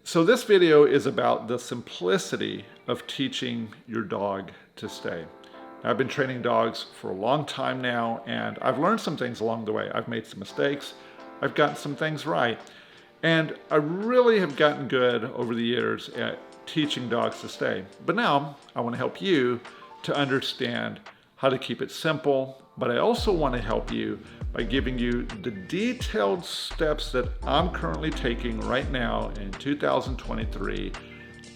So this video is about the simplicity of teaching your dog to stay. I've been training dogs for a long time now, and I've learned some things along the way. I've made some mistakes. I've gotten some things right. And I really have gotten good over the years at teaching dogs to stay. But now I want to help you to understand how to keep it simple, but I also want to help you by giving you the detailed steps that I'm currently taking right now in 2023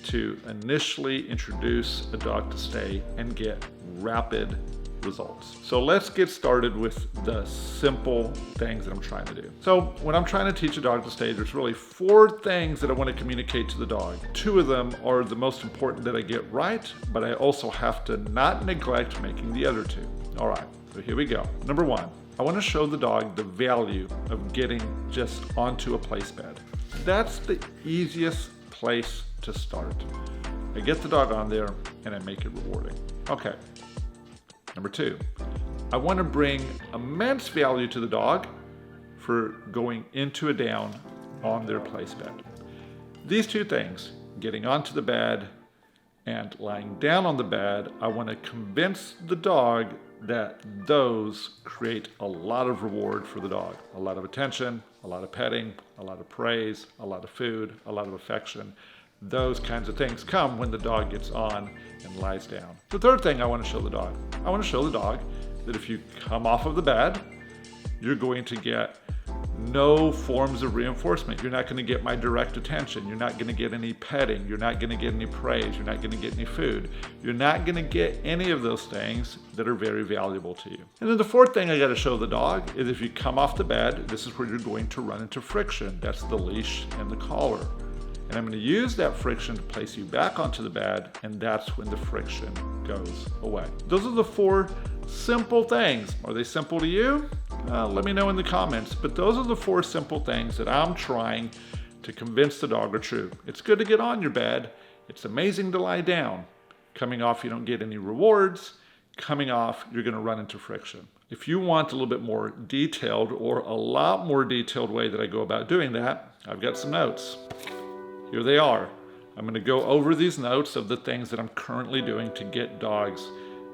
to initially introduce a dog to stay and get rapid results. So let's get started with the simple things that I'm trying to do. So when I'm trying to teach a dog to stay, there's really 4 things that I want to communicate to the dog. 2 of them are the most important that I get right, but I also have to not neglect making the other 2. All right, so here we go. Number 1, I want to show the dog the value of getting just onto a place bed. That's the easiest place to start. I get the dog on there and I make it rewarding. Okay. Number 2, I want to bring immense value to the dog for going into a down on their place bed. These 2 things, getting onto the bed and lying down on the bed, I want to convince the dog that those create a lot of reward for the dog. A lot of attention, a lot of petting, a lot of praise, a lot of food, a lot of affection. Those kinds of things come when the dog gets on and lies down. The 3rd thing I want to show the dog. I want to show the dog that if you come off of the bed, you're going to get no forms of reinforcement. You're not going to get my direct attention. You're not going to get any petting. You're not going to get any praise. You're not going to get any food. You're not going to get any of those things that are very valuable to you. And then the 4th thing I got to show the dog is if you come off the bed, this is where you're going to run into friction. That's the leash and the collar. And I'm going to use that friction to place you back onto the bed, and that's when the friction goes away. Those are the 4 simple things. Are they simple to you? Let me know in the comments. But those are the 4 simple things that I'm trying to convince the dog are true. It's good to get on your bed. It's amazing to lie down. Coming off, you don't get any rewards. Coming off, you're going to run into friction. If you want a little bit more detailed or a lot more detailed way that I go about doing that, I've got some notes. Here they are. I'm going to go over these notes of the things that I'm currently doing to get dogs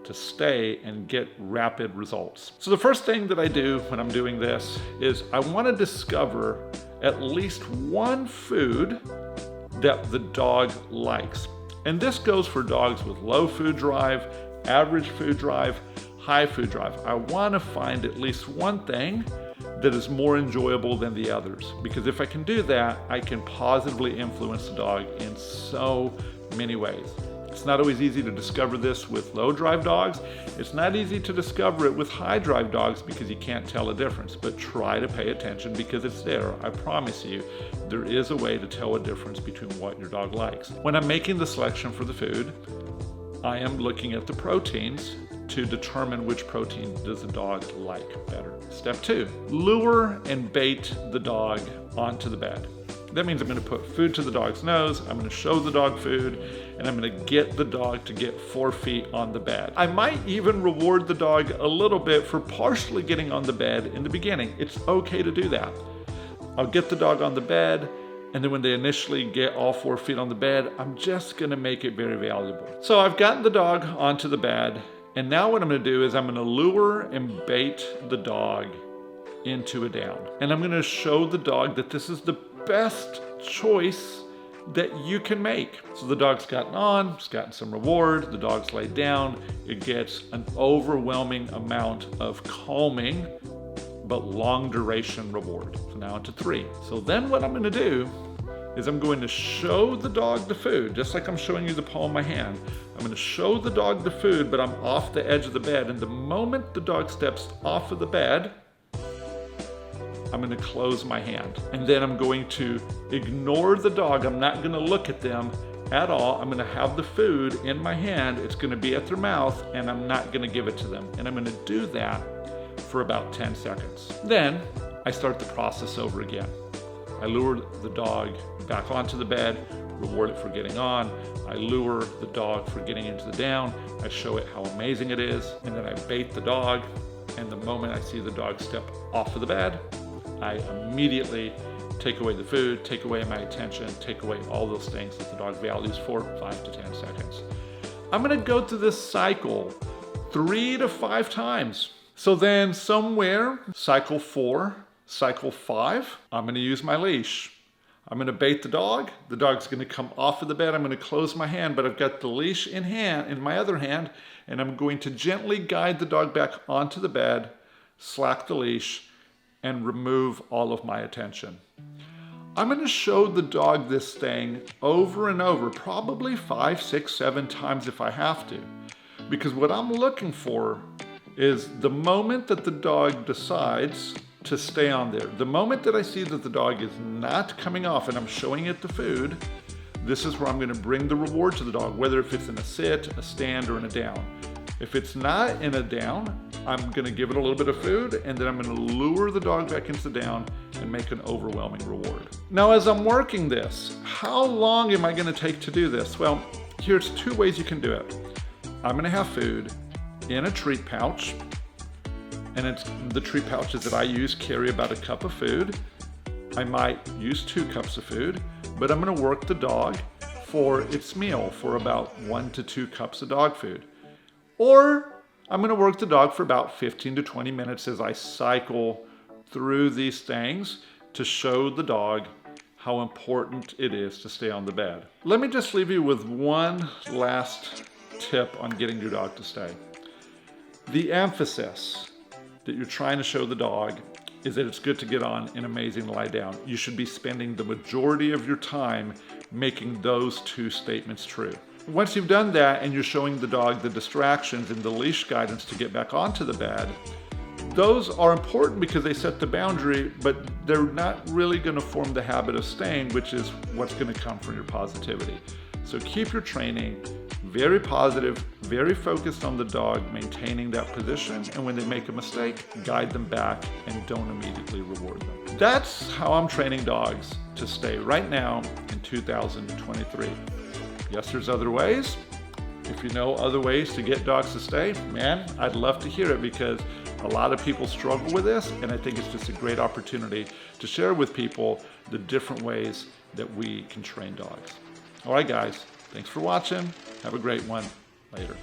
to stay and get rapid results. So the first thing that I do when I'm doing this is I want to discover at least one food that the dog likes. And this goes for dogs with low food drive, average food drive, high food drive. I want to find at least one thing that is more enjoyable than the others. Because if I can do that, I can positively influence the dog in so many ways. It's not always easy to discover this with low drive dogs. It's not easy to discover it with high drive dogs because you can't tell a difference, but try to pay attention because it's there. I promise you, there is a way to tell a difference between what your dog likes. When I'm making the selection for the food, I am looking at the proteins to determine which protein does the dog like better. Step 2, lure and bait the dog onto the bed. That means I'm going to put food to the dog's nose, I'm going to show the dog food, and I'm going to get the dog to get 4 feet on the bed. I might even reward the dog a little bit for partially getting on the bed in the beginning. It's okay to do that. I'll get the dog on the bed, and then when they initially get all 4 feet on the bed, I'm just going to make it very valuable. So I've gotten the dog onto the bed, and now what I'm going to do is I'm going to lure and bait the dog into a down. And I'm going to show the dog that this is the best choice that you can make. So the dog's gotten on, it's gotten some reward, the dog's laid down, it gets an overwhelming amount of calming but long duration reward. So now into 3. So then what I'm going to do is I'm going to show the dog the food, just like I'm showing you the palm of my hand. I'm going to show the dog the food, but I'm off the edge of the bed. And the moment the dog steps off of the bed, I'm going to close my hand. And then I'm going to ignore the dog. I'm not going to look at them at all. I'm going to have the food in my hand. It's going to be at their mouth, and I'm not going to give it to them. And I'm going to do that for about 10 seconds. Then I start the process over again. I lure the dog back onto the bed, reward it for getting on. I lure the dog for getting into the down. I show it how amazing it is, and then I bait the dog. And the moment I see the dog step off of the bed, I immediately take away the food, take away my attention, take away all those things that the dog values for 5 to 10 seconds. I'm gonna go through this cycle 3 to 5 times. So then somewhere, cycle 4, cycle 5, I'm gonna use my leash. I'm gonna bait the dog's gonna come off of the bed, I'm gonna close my hand, but I've got the leash in my other hand, and I'm going to gently guide the dog back onto the bed, slack the leash, and remove all of my attention. I'm gonna show the dog this thing over and over, probably 5, 6, 7 times if I have to. Because what I'm looking for is the moment that the dog decides to stay on there. The moment that I see that the dog is not coming off and I'm showing it the food, this is where I'm gonna bring the reward to the dog, whether if it's in a sit, a stand, or in a down. If it's not in a down, I'm gonna give it a little bit of food, and then I'm gonna lure the dog back into the down and make an overwhelming reward. Now, as I'm working this, how long am I gonna take to do this? Well, here's 2 ways you can do it. I'm gonna have food in a treat pouch, and the treat pouches that I use carry about a cup of food. I might use 2 cups of food, but I'm gonna work the dog for its meal for about 1 to 2 cups of dog food. Or I'm gonna work the dog for about 15 to 20 minutes as I cycle through these things to show the dog how important it is to stay on the bed. Let me just leave you with one last tip on getting your dog to stay. The emphasis that you're trying to show the dog is that it's good to get on an amazing lie down. You should be spending the majority of your time making those 2 statements true. Once you've done that and you're showing the dog the distractions and the leash guidance to get back onto the bed, those are important because they set the boundary, but they're not really gonna form the habit of staying, which is what's gonna come from your positivity. So keep your training very positive, very focused on the dog maintaining that position, and when they make a mistake, guide them back and don't immediately reward them. That's how I'm training dogs to stay right now in 2023. Yes, there's other ways. If you know other ways to get dogs to stay, man, I'd love to hear it, because a lot of people struggle with this, and I think it's just a great opportunity to share with people the different ways that we can train dogs. All right, guys, thanks for watching. Have a great one. Later.